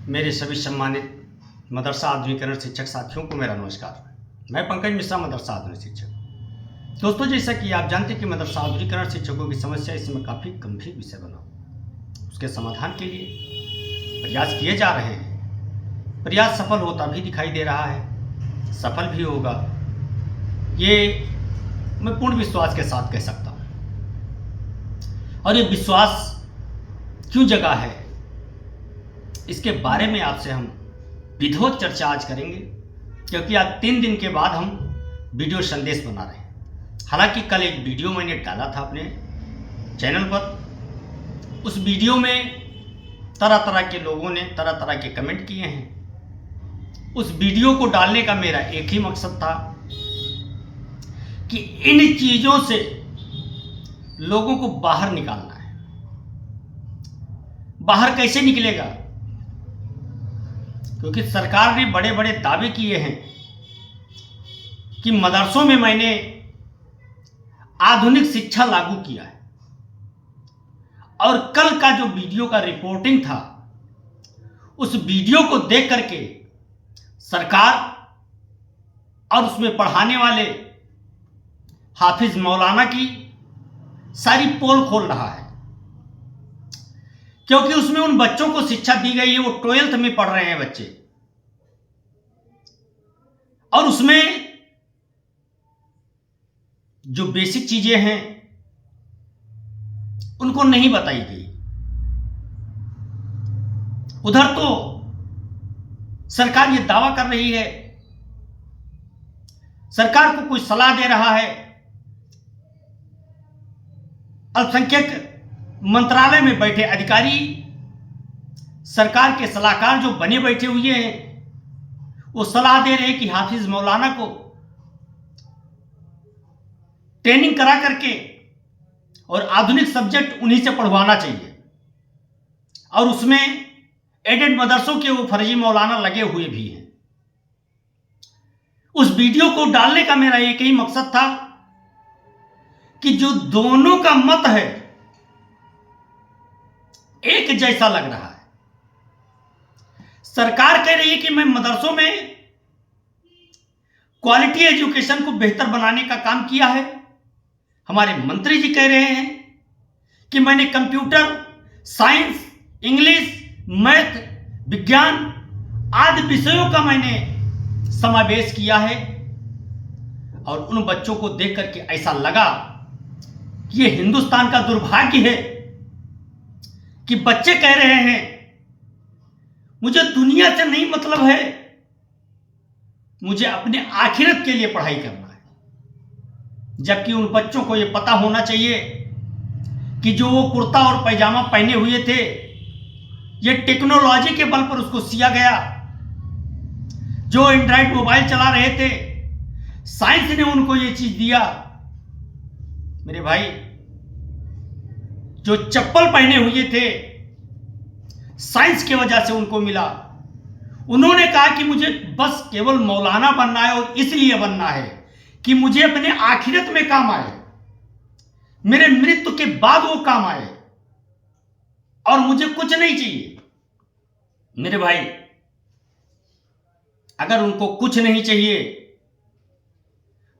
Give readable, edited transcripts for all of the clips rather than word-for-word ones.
मेरे सभी सम्मानित मदरसा आधुनिकीकरण शिक्षक साथियों को मेरा नमस्कार। मैं पंकज मिश्रा, मदरसा आधुनिक शिक्षक। दोस्तों, जैसा कि आप जानते हैं कि मदरसा आधुनिकीकरण शिक्षकों की समस्या इस समय काफ़ी गंभीर विषय बना। उसके समाधान के लिए प्रयास किए जा रहे हैं। प्रयास सफल होता भी दिखाई दे रहा है, सफल भी होगा, ये मैं पूर्ण विश्वास के साथ कह सकता हूँ। और ये विश्वास क्यों जगा है, इसके बारे में आपसे हम विधिवत चर्चा आज करेंगे, क्योंकि आज 3 दिन के बाद हम वीडियो संदेश बना रहे हैं। हालांकि कल एक वीडियो मैंने डाला था अपने चैनल पर। उस वीडियो में तरह तरह के लोगों ने तरह तरह के कमेंट किए हैं। उस वीडियो को डालने का मेरा एक ही मकसद था कि इन चीज़ों से लोगों को बाहर निकालना है। बाहर कैसे निकलेगा? क्योंकि सरकार ने बड़े बड़े दावे किए हैं कि मदरसों में मैंने आधुनिक शिक्षा लागू किया है। और कल का जो वीडियो का रिपोर्टिंग था, उस वीडियो को देख करके सरकार और उसमें पढ़ाने वाले हाफिज मौलाना की सारी पोल खोल रहा है। क्योंकि उसमें उन बच्चों को शिक्षा दी गई है, वो 12th में पढ़ रहे हैं बच्चे, और उसमें जो बेसिक चीजें हैं उनको नहीं बताई गई। उधर तो सरकार ये दावा कर रही है, सरकार को कोई सलाह दे रहा है, अल्पसंख्यक मंत्रालय में बैठे अधिकारी, सरकार के सलाहकार जो बने बैठे हुए हैं, वो सलाह दे रहे हैं कि हाफिज मौलाना को ट्रेनिंग करा करके और आधुनिक सब्जेक्ट उन्हीं से पढ़वाना चाहिए। और उसमें एडेड मदरसों के वो फर्जी मौलाना लगे हुए भी हैं। उस वीडियो को डालने का मेरा एक ही मकसद था कि जो दोनों का मत है एक जैसा लग रहा है। सरकार कह रही है कि मैं मदरसों में क्वालिटी एजुकेशन को बेहतर बनाने का काम किया है। हमारे मंत्री जी कह रहे हैं कि मैंने कंप्यूटर साइंस, इंग्लिश, मैथ, विज्ञान आदि विषयों का मैंने समावेश किया है। और उन बच्चों को देख करके ऐसा लगा कि ये हिंदुस्तान का दुर्भाग्य है कि बच्चे कह रहे हैं मुझे दुनिया से नहीं मतलब है, मुझे अपने आखिरत के लिए पढ़ाई करना है। जबकि उन बच्चों को यह पता होना चाहिए कि जो वो कुर्ता और पैजामा पहने हुए थे, ये टेक्नोलॉजी के बल पर उसको सिया गया। जो एंड्रॉइड मोबाइल चला रहे थे, साइंस ने उनको ये चीज दिया। मेरे भाई, जो चप्पल पहने हुए थे, साइंस की वजह से उनको मिला। उन्होंने कहा कि मुझे बस केवल मौलाना बनना है, और इसलिए बनना है कि मुझे अपने आखिरत में काम आए, मेरे मृत्यु के बाद वो काम आए, और मुझे कुछ नहीं चाहिए। मेरे भाई, अगर उनको कुछ नहीं चाहिए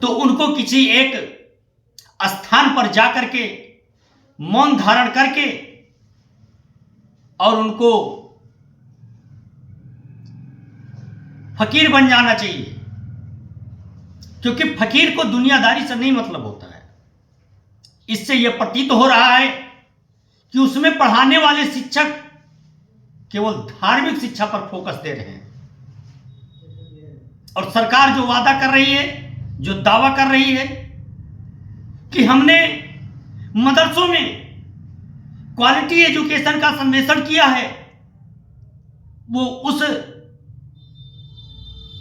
तो उनको किसी एक स्थान पर जाकर के मौन धारण करके और उनको फकीर बन जाना चाहिए। क्योंकि फकीर को दुनियादारी से नहीं मतलब होता है। इससे यह प्रतीत हो रहा है कि उसमें पढ़ाने वाले शिक्षक केवल धार्मिक शिक्षा पर फोकस दे रहे हैं। और सरकार जो वादा कर रही है, जो दावा कर रही है कि हमने मदरसों में क्वालिटी एजुकेशन का सम्मेलन किया है, वो उस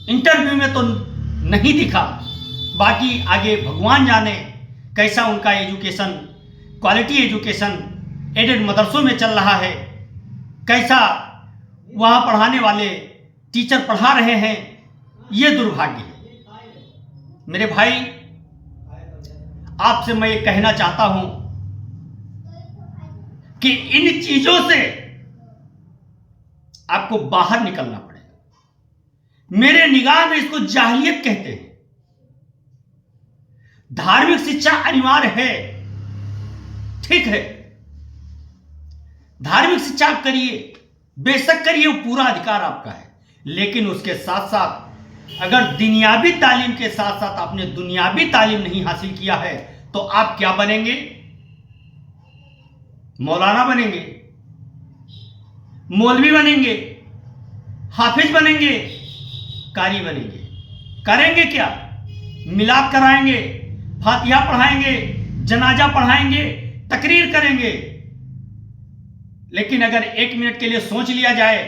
इंटरव्यू में तो नहीं दिखा। बाकी आगे भगवान जाने कैसा उनका एजुकेशन, क्वालिटी एजुकेशन एडेड मदरसों में चल रहा है, कैसा वहां पढ़ाने वाले टीचर पढ़ा रहे हैं। ये दुर्भाग्य है। मेरे भाई, आपसे मैं ये कहना चाहता हूं कि इन चीजों से आपको बाहर निकलना पड़ेगा। मेरे निगाह में इसको जाहिलियत कहते हैं। धार्मिक शिक्षा अनिवार्य है, ठीक है, धार्मिक शिक्षा आप करिए, बेशक करिए, वो पूरा अधिकार आपका है। लेकिन उसके साथ साथ अगर दुनियावी तालीम के साथ साथ आपने दुनियावी तालीम नहीं हासिल किया है तो आप क्या बनेंगे? मौलाना बनेंगे, मौलवी बनेंगे, हाफिज बनेंगे, कारी बनेंगे। करेंगे क्या? मिलाद कराएंगे, फातिहा पढ़ाएंगे, जनाजा पढ़ाएंगे, तकरीर करेंगे। लेकिन अगर 1 मिनट के लिए सोच लिया जाए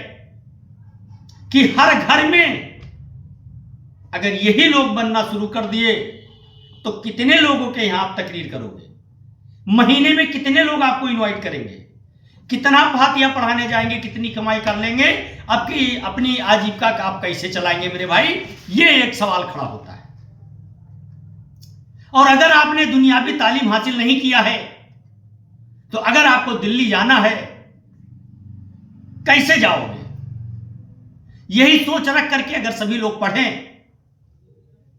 कि हर घर में अगर यही लोग बनना शुरू कर दिए तो कितने लोगों के यहां आप तकरीर करोगे? महीने में कितने लोग आपको इनवाइट करेंगे? कितना फातिहा पढ़ाने जाएंगे? कितनी कमाई कर लेंगे? आपकी अपनी आजीविका का आप कैसे चलाएंगे मेरे भाई? ये एक सवाल खड़ा होता है। और अगर आपने दुनियावी तालीम हासिल नहीं किया है तो अगर आपको दिल्ली जाना है कैसे जाओगे? यही सोच रख करके अगर सभी लोग पढ़ें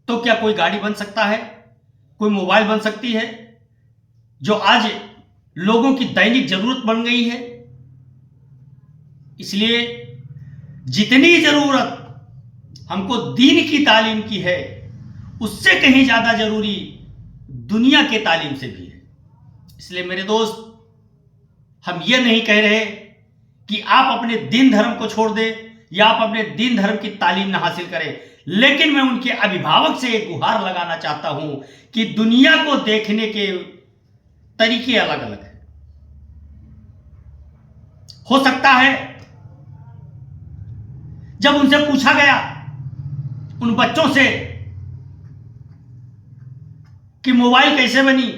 तो क्या कोई गाड़ी बन सकता है? कोई मोबाइल बन सकती है जो आज लोगों की दैनिक जरूरत बन गई है? इसलिए जितनी जरूरत हमको दीन की तालीम की है उससे कहीं ज्यादा जरूरी दुनिया के तालीम से भी है। इसलिए मेरे दोस्त, हम ये नहीं कह रहे कि आप अपने दीन धर्म को छोड़ दें या आप अपने दीन धर्म की तालीम ना हासिल करें, लेकिन मैं उनके अभिभावक से एक गुहार लगाना चाहता हूं कि दुनिया को देखने के तरीके अलग अलग हैं। हो सकता है जब उनसे पूछा गया उन बच्चों से कि मोबाइल कैसे बनी,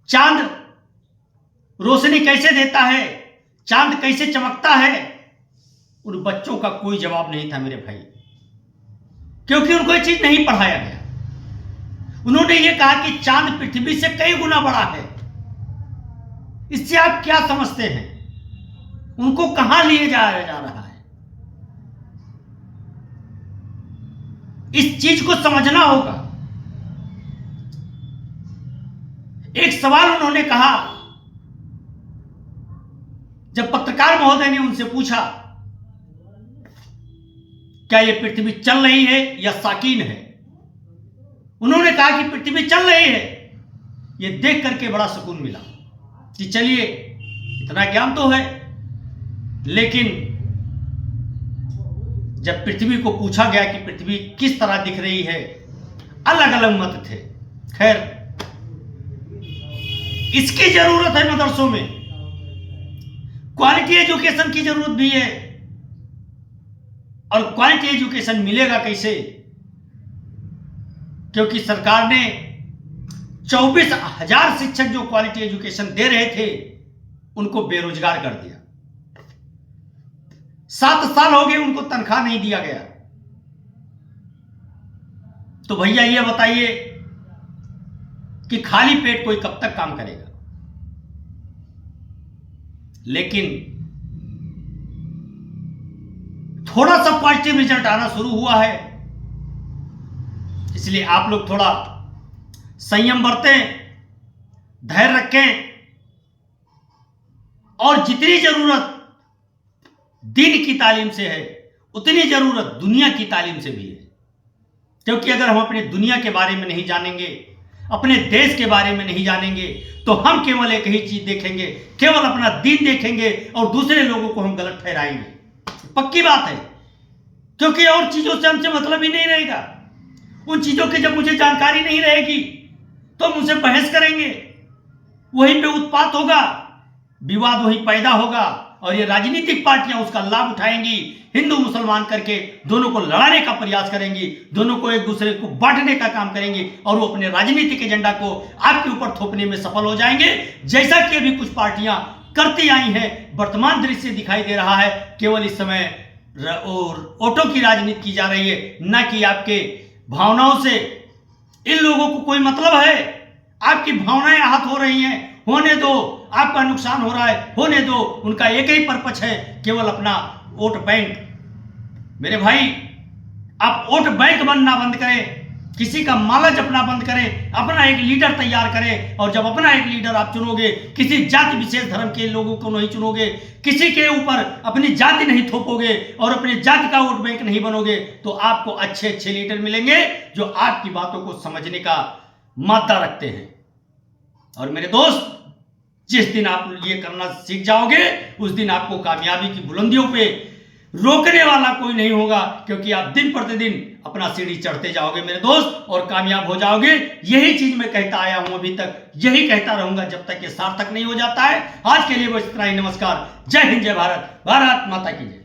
चांद रोशनी कैसे देता है, चांद कैसे चमकता है, उन बच्चों का कोई जवाब नहीं था मेरे भाई, क्योंकि उनको ये चीज नहीं पढ़ाया गया। उन्होंने ये कहा कि चांद पृथ्वी से कई गुना बड़ा है। इससे आप क्या समझते हैं? उनको कहां लिए जाया जा रहा है? इस चीज को समझना होगा। एक सवाल उन्होंने कहा, जब पत्रकार महोदय ने उनसे पूछा क्या यह पृथ्वी चल रही है या साकीन है, उन्होंने कहा कि पृथ्वी चल रही है। यह देख करके बड़ा सुकून मिला कि चलिए इतना ज्ञान तो है। लेकिन जब पृथ्वी को पूछा गया कि पृथ्वी किस तरह दिख रही है, अलग अलग मत थे। खैर, इसकी जरूरत है मदरसों में, क्वालिटी एजुकेशन की जरूरत भी है। और क्वालिटी एजुकेशन मिलेगा कैसे? क्योंकि सरकार ने 24,000 शिक्षक जो क्वालिटी एजुकेशन दे रहे थे उनको बेरोजगार कर दिया। 7 साल हो गए उनको तनख्वाह नहीं दिया गया। तो भैया ये बताइए कि खाली पेट कोई कब तक काम करेगा? लेकिन थोड़ा सा पॉजिटिव रिजल्ट आना शुरू हुआ है, इसलिए आप लोग थोड़ा संयम बरतें, धैर्य रखें और जितनी जरूरत दीन की तालीम से है उतनी जरूरत दुनिया की तालीम से भी है। क्योंकि अगर हम अपने दुनिया के बारे में नहीं जानेंगे, अपने देश के बारे में नहीं जानेंगे, तो हम केवल एक ही चीज देखेंगे, केवल अपना दीन देखेंगे और दूसरे लोगों को हम गलत ठहराएंगे। पक्की बात है, क्योंकि और चीजों से हमसे मतलब ही नहीं रहेगा। उन चीजों की जब मुझे जानकारी नहीं रहेगी तो हम उनसे बहस करेंगे, वहीं पे उत्पात होगा, विवाद वहीं पैदा होगा और ये राजनीतिक पार्टियां उसका लाभ उठाएंगी, हिंदू मुसलमान करके दोनों को लड़ाने का प्रयास करेंगी, दोनों को एक दूसरे को बांटने का काम करेंगी और वो अपने राजनीतिक एजेंडा को आपके ऊपर थोपने में सफल हो जाएंगे, जैसा कि अभी कुछ पार्टियां करती आई हैं। वर्तमान दृश्य दिखाई दे रहा है, केवल इस समय वोटों की राजनीति की जा रही है, न कि आपके भावनाओं से। इन लोगों को कोई मतलब है? आपकी भावनाएं आहत हो रही हैं, होने दो। आपका नुकसान हो रहा है, होने दो। उनका एक ही पर्पस है, केवल अपना वोट बैंक। मेरे भाई, आप वोट बैंक बनना बंद करें, किसी का लालच अपना बंद करें, अपना एक लीडर तैयार करें। और जब अपना एक लीडर आप चुनोगे, किसी जाति विशेष धर्म के लोगों को नहीं चुनोगे, किसी के ऊपर अपनी जाति नहीं थोपोगे और अपनी जाति का वोट बैंक नहीं बनोगे, तो आपको अच्छे अच्छे लीडर मिलेंगे जो आपकी बातों को समझने का मादा रखते हैं। और मेरे दोस्त, जिस दिन आप ये करना सीख जाओगे, उस दिन आपको कामयाबी की बुलंदियों पे रोकने वाला कोई नहीं होगा, क्योंकि आप दिन प्रतिदिन अपना सीढ़ी चढ़ते जाओगे मेरे दोस्त, और कामयाब हो जाओगे। यही चीज मैं कहता आया हूं अभी तक, यही कहता रहूंगा जब तक ये सार्थक नहीं हो जाता है। आज के लिए बस इतना ही। नमस्कार, जय हिंद, जय भारत, भारत माता की जय।